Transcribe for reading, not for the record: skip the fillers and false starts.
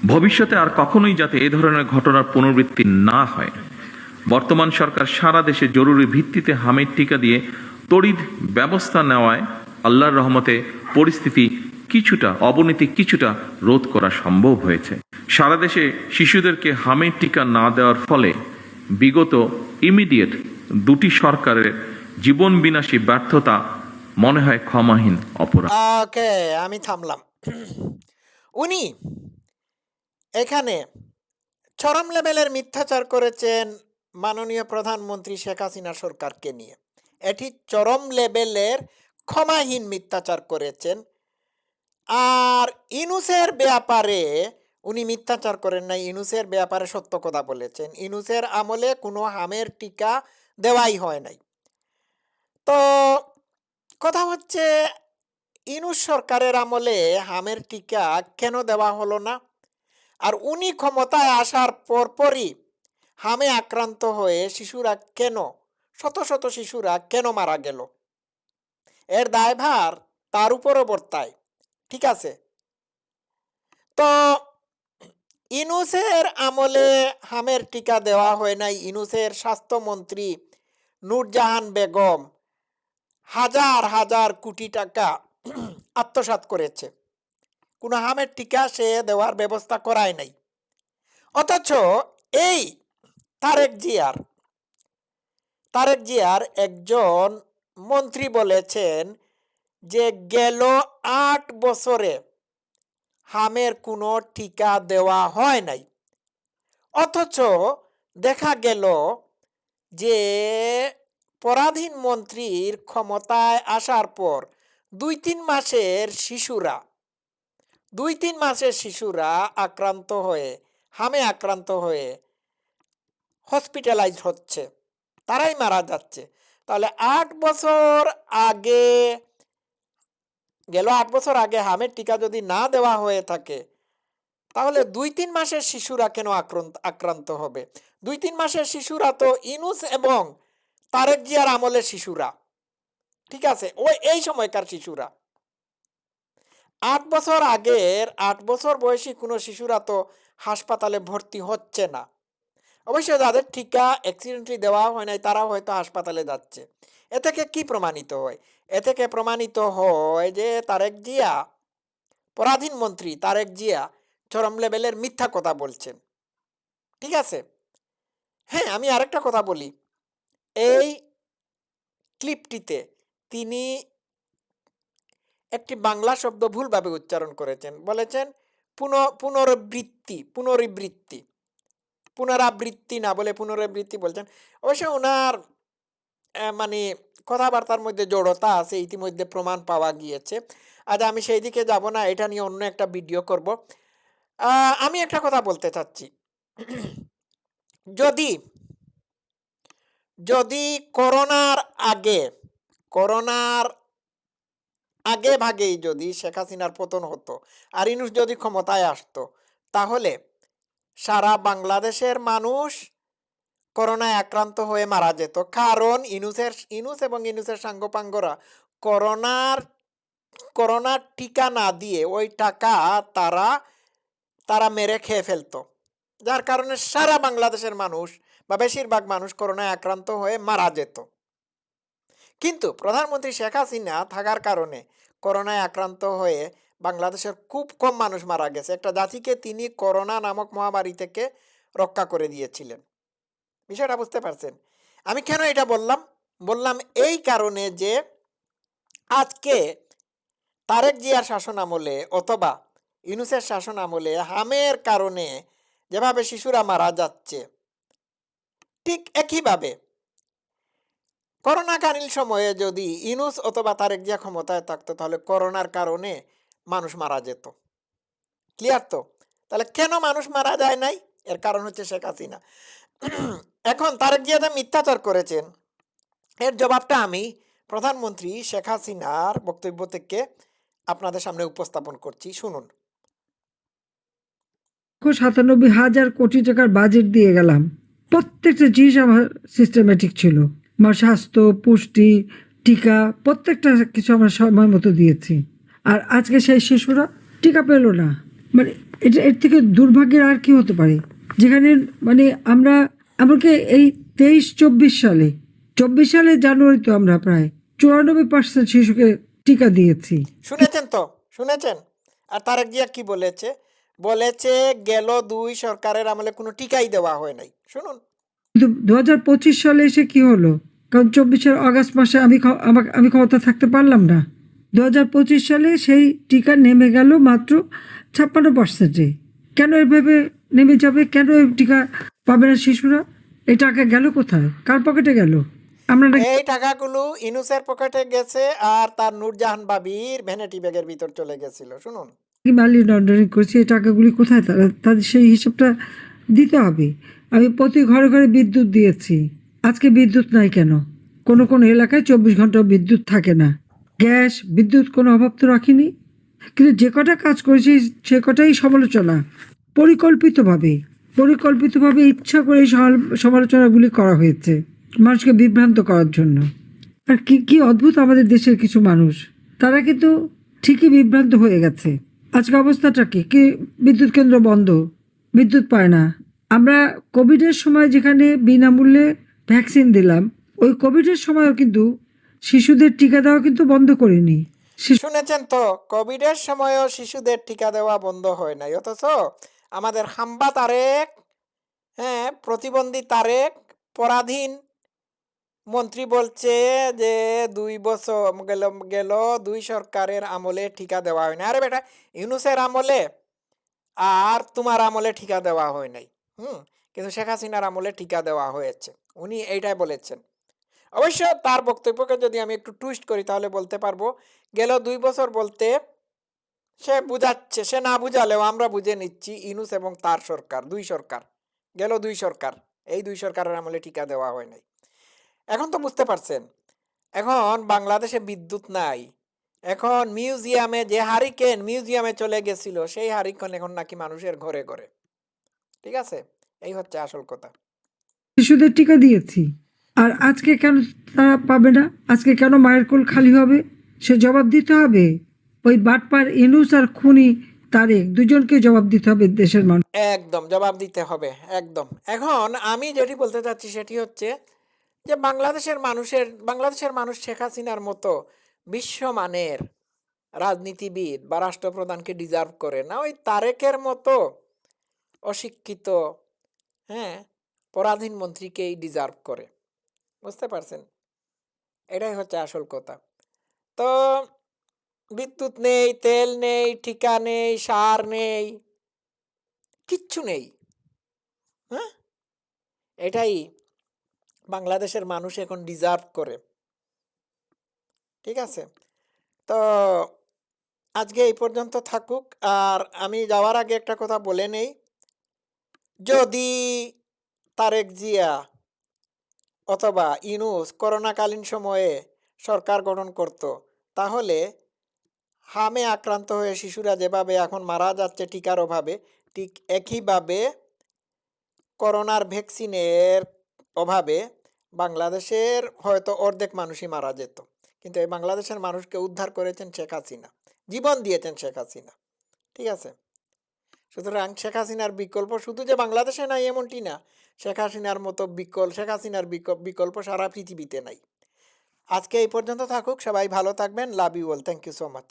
ভবিষ্যতে আর কখনোই যাতে এ ধরনের ঘটনার পুনরাবৃত্তি না হয়, বর্তমান সরকার সারা দেশে জরুরি ভিত্তিতে হামের টিকা দিয়ে তড়িৎ ব্যবস্থা নেওয়ায় আল্লাহর রহমতে পরিস্থিতি অবনতি কিছুটা রোধ করা সম্ভব হয়েছে। সারা দেশে শিশুদেরকে হামের টিকা না দেওয়ার ফলে বিগত ইমিডিয়েট দুটি সরকারের জীবন বিনাশী ব্যর্থতা মনে হয় ক্ষমাহীন অপরাধ। ওকে, আমি থামলাম। উনি এখানে চরম লেভেলের মিথ্যাচার করেছেন মাননীয় প্রধানমন্ত্রী শেখ হাসিনা সরকারকে নিয়ে। এটি চরম লেভেলের ক্ষমাহীন মিথ্যাচার করেছেন। আর ইনুসের ব্যাপারে উনি মিথ্যাচার করেন নাই, ইনুসের ব্যাপারে সত্য কথা বলেছেন। ইনুসের আমলে কোনো হামের টিকা দেওয়াই হয় নাই। তো কথা হচ্ছে, ইনুস সরকারের আমলে হামের টিকা কেন দেওয়া হলো না? আর উনি ক্ষমতায় আসার পরপরই হামে আক্রান্ত হয়ে শিশুরা শত শত শিশুরা কেন মারা গেল? এর দায়ভার তার উপরও বর্তায়। ঠিক আছে, তো ইনুসের আমলে হামের টিকা দেওয়া হয় নাই। ইনুসের স্বাস্থ্যমন্ত্রী নূরজাহান বেগম হাজার হাজার কোটি টাকা আত্মসাৎ করেছে, কোনো হামের টিকা সে দেওয়ার ব্যবস্থা করায় নাই। অথচ এই তারেক জিয়ার একজন মন্ত্রী বলেছেন যে গেল ৮ বছরে হামের কোনো টিকা দেওয়া হয় নাই। অথচ দেখা গেল যে পরাধীন মন্ত্রীর ক্ষমতায় আসার পর ২-৩ মাসের শিশুরা হামে আক্রান্ত হয়ে হসপিটালাইজ হচ্ছে, তারাই মারা যাচ্ছে। তাহলে ৮ বছর আগে হামের টিকা যদি না দেওয়া হয়ে থাকে, তাহলে ২-৩ মাসের শিশুরা কেন আক্রান্ত হবে? ২-৩ মাসের শিশুরা তো ইনুস এবং তারেক জিয়ার আমলের শিশুরা। ঠিক আছে, এই সময়কার শিশুরা। ৮ বছর বয়সী কোনো শিশুরা তো হাসপাতালে ভর্তি হচ্ছে না। অবশ্য যাদের টিকা অ্যাক্সিডেন্টলি দেওয়া হয় নাই তারা হয়তো হাসপাতালে যাচ্ছে। এ থেকে কি প্রমাণিত হয়? এ থেকে প্রমাণিত হয় যে পরাধীন মন্ত্রী তারেক জিয়া চরম লেভেলের মিথ্যা কথা বলছেন। ঠিক আছে, হ্যাঁ, আমি আরেকটা কথা বলি। এই ক্লিপটিতে তিনি একটি বাংলা শব্দ ভুলভাবে উচ্চারণ করেছেন, বলেছেন পুনরাবৃত্তি না বলে পুনরাবৃত্তি বলছেন। অবশ্য ওনার মানে কথাবার্তার মধ্যে জড়তা আছে, ইতিমধ্যে প্রমাণ পাওয়া গিয়েছে। আজ আমি সেই দিকে যাব না, এটা নিয়ে অন্য একটা ভিডিও করব। আমি একটা কথা বলতে চাচ্ছি, যদি করোনার আগে ভাগেই যদি শেখ হাসিনার পতন হতো আর ইনুস যদি ক্ষমতায় আসতো, তাহলে সারা বাংলাদেশের মানুষ করোনায় আক্রান্ত হয়ে মারা যেত। কারণ ইনুস এবং ইনুসের সাঙ্গপাঙ্গরা করোনার টিকা না দিয়ে ওই টাকা তারা মেরে খেয়ে ফেলতো, যার কারণে সারা বাংলাদেশের মানুষ বা বেশিরভাগ মানুষ করোনায় আক্রান্ত হয়ে মারা যেত। কিন্তু প্রধানমন্ত্রী শেখ হাসিনা থাকার কারণে করোনায় আক্রান্ত হয়ে বাংলাদেশের খুব কম মানুষ মারা গেছে। একটা জাতিকে তিনি করোনা নামক মহামারী থেকে রক্ষা করে দিয়েছিলেন। বিষয়টা বুঝতে পারছেন? আমি কেন এটা বললাম এই কারণে যে আজকে তারেক জিয়ার শাসন আমলে অথবা ইউনূসের শাসন আমলে হামের কারণে যেভাবে শিশুরা মারা যাচ্ছে, ঠিক একইভাবে করোনাকালীন সময়ে যদি ইউনূস অথবা তারেক জিয়া ক্ষমতায় থাকতো, তাহলে করোনার কারণে মানুষ মারা যেত। ক্লিয়ার তো? তাহলে কেন মানুষ মারা যায় নাই? এর কারণ হচ্ছে শেখ হাসিনা। এখন তারেক জিয়া যে মিথ্যাচার করেছেন, এর জবাবটা আমি প্রধানমন্ত্রী শেখ হাসিনার বক্তব্য থেকে আপনাদের সামনে উপস্থাপন করছি, শুনুন। ৯৭,০০০ কোটি টাকার বাজেট দিয়ে গেলাম, প্রত্যেকটা জিনিস আমার সিস্টেমেটিক ছিল। আমার স্বাস্থ্য, পুষ্টি, টিকা, প্রত্যেকটা কিছু আমরা সময় মতো দিয়েছি। আর আজকে সেই শিশুরা টিকা পেল না, মানে এটা এর থেকে দুর্ভাগ্যের আর কি হতে পারে, যেখানে মানে আমরা এমনকি এই 23-24 সালে জানুয়ারিতে আমরা প্রায় 94% শিশুকে টিকা দিয়েছি। শুনেছেন তো, শুনেছেন? আর তারেক জিয়া কি বলেছে? বলেছে গেল 2 সরকারের আমলে কোনো টিকাই দেওয়া হয় নাই। শুনুন। কিন্তু 2025 সালে এসে কি হলো? কারণ 24-এর অগাস্ট মাসে আমি ক্ষমতা থাকতে পারলাম না। 2025 সালে সেই টিকা নেমে গেল মাত্র 56%-এ। কেন এভাবে নেমে যাবে? কেন এই টিকা পাবে না শিশুরা? এই টাকা গেল কোথায়? কার পকেটে গেল? আমরা নাকি এই টাকাগুলো ইনুসের পকেটে গেছে আর তার নূরজাহান বাবির ভ্যানিটি ব্যাগের ভিতর চলে গেছিল। শুনুন। মানি লন্ডারিং করছি? এই টাকাগুলি কোথায়? তাদের সেই হিসাবটা দিতে হবে। আমি প্রতি ঘরে ঘরে বিদ্যুৎ দিয়েছি, আজকে বিদ্যুৎ নাই কেন? কোনো কোনো এলাকায় 24 ঘন্টা বিদ্যুৎ থাকে না। গ্যাস, বিদ্যুৎ কোনো অভাব তো রাখিনি। কিন্তু যে কটা কাজ করেছি সে কটাই সমালোচনা। পরিকল্পিতভাবে পরিকল্পিতভাবে ইচ্ছা করে এই সমালোচনাগুলি করা হয়েছে মানুষকে বিভ্রান্ত করার জন্য। আর কি কি অদ্ভুত আমাদের দেশের কিছু মানুষ, তারা কিন্তু ঠিকই বিভ্রান্ত হয়ে গেছে। আজকে অবস্থাটা কি? কি বিদ্যুৎ কেন্দ্র বন্ধ, বিদ্যুৎ পায় না। আমরা কোভিডের সময় যেখানে বিনামূল্যে ভ্যাকসিন দিলাম, ওই কোভিডের সময়ও কিন্তু শিশুদের টিকা দেওয়া কিন্তু বন্ধ করিনি। শুনেছেন তো, কোভিডের সময়ও শিশুদের টিকা দেওয়া বন্ধ হয় নাই, অথচ আমাদের হাম্বা তারেক, হ্যাঁ, প্রতিবন্ধী তারেক, পরাধীন মন্ত্রী বলছে যে 2 বছর গেল গেল 2 সরকারের আমলে টিকা দেওয়া হয় না। আরে বেটা, ইউনুসের আমলে আর তোমার আমলে টিকা দেওয়া হয় নাই। কিন্তু শেখ হাসিনার আমলে টিকা দেওয়া হয়েছে। উনি এইটাই বলেছেন। অবশ্য তার বক্তব্যকে যদি আমি একটু টুইস্ট করি তাহলে বলতে পারবো, গেল 2 বছর বলতে সে বুঝাচ্ছে, সে না বুঝালেও আমরা বুঝে নিচ্ছি ইউনূস এবং তার সরকার, 2 সরকার, গেল 2 সরকার, এই 2 সরকারের আমলে টিকা দেওয়া হয় নাই। এখন তো বুঝতে পারছেন, এখন বাংলাদেশে বিদ্যুৎ নাই। এখন মিউজিয়ামে যে হারিকেন মিউজিয়ামে চলে গেছিল, সেই হারিকেন এখন নাকি মানুষের ঘরে ঘরে। ঠিক আছে? এই হচ্ছে আসল কথা। শিশুদের টিকা দিয়েছি, আর আজকে কেন তারা পাবে না? আজকে কেন মায়ের কোল খালি হবে? সে জবাব দিতে হবে। ওই বাটপার ইনুস আর খুনি তারেক, দুজনকে জবাব দিতে হবে দেশের মানুষ। একদম জবাব দিতে হবে, একদম। এখন আমি যেটি বলতে চাচ্ছি সেটি হচ্ছে যে বাংলাদেশের মানুষ শেখ হাসিনার মতো বিশ্বমানের রাজনীতিবিদ বা রাষ্ট্রপ্রধানকে ডিজার্ভ করে না। ওই তারেকের মতো অশিক্ষিত, হ্যাঁ, পরাধীন মন্ত্রীকেই ডিজার্ভ করে। বুঝতে পারছেন? এটাই হচ্ছে আসল কথা। তো বিদ্যুৎ নেই, তেল নেই, টিকা নেই, সার নেই, কিচ্ছু নেই। হ্যাঁ, এটাই বাংলাদেশের মানুষ এখন ডিজার্ভ করে। ঠিক আছে? তো আজকে এই পর্যন্ত থাকুক। আর আমি যাওয়ার আগে একটা কথা বলে নেই, যদি তারেক জিয়া অথবা ইউনূস করোনাকালীন সময়ে সরকার গঠন করত, তাহলে হামে আক্রান্ত হয়ে শিশুরা যেভাবে এখন মারা যাচ্ছে টিকার অভাবে, ঠিক একইভাবে করোনার ভ্যাকসিনের অভাবে বাংলাদেশের হয়তো অর্ধেক মানুষই মারা যেত। কিন্তু এই বাংলাদেশের মানুষকে উদ্ধার করেছেন শেখ হাসিনা, জীবন দিয়েছেন শেখ হাসিনা। ঠিক আছে? সুতরাং শেখ হাসিনার বিকল্প শুধু যে বাংলাদেশে নাই এমনটি না, শেখ হাসিনার মতো শেখ হাসিনার বিকল্প সারা পৃথিবীতে নাই। আজকে এই পর্যন্ত থাকুক। সবাই ভালো থাকবেন। Love you all. Thank you so much.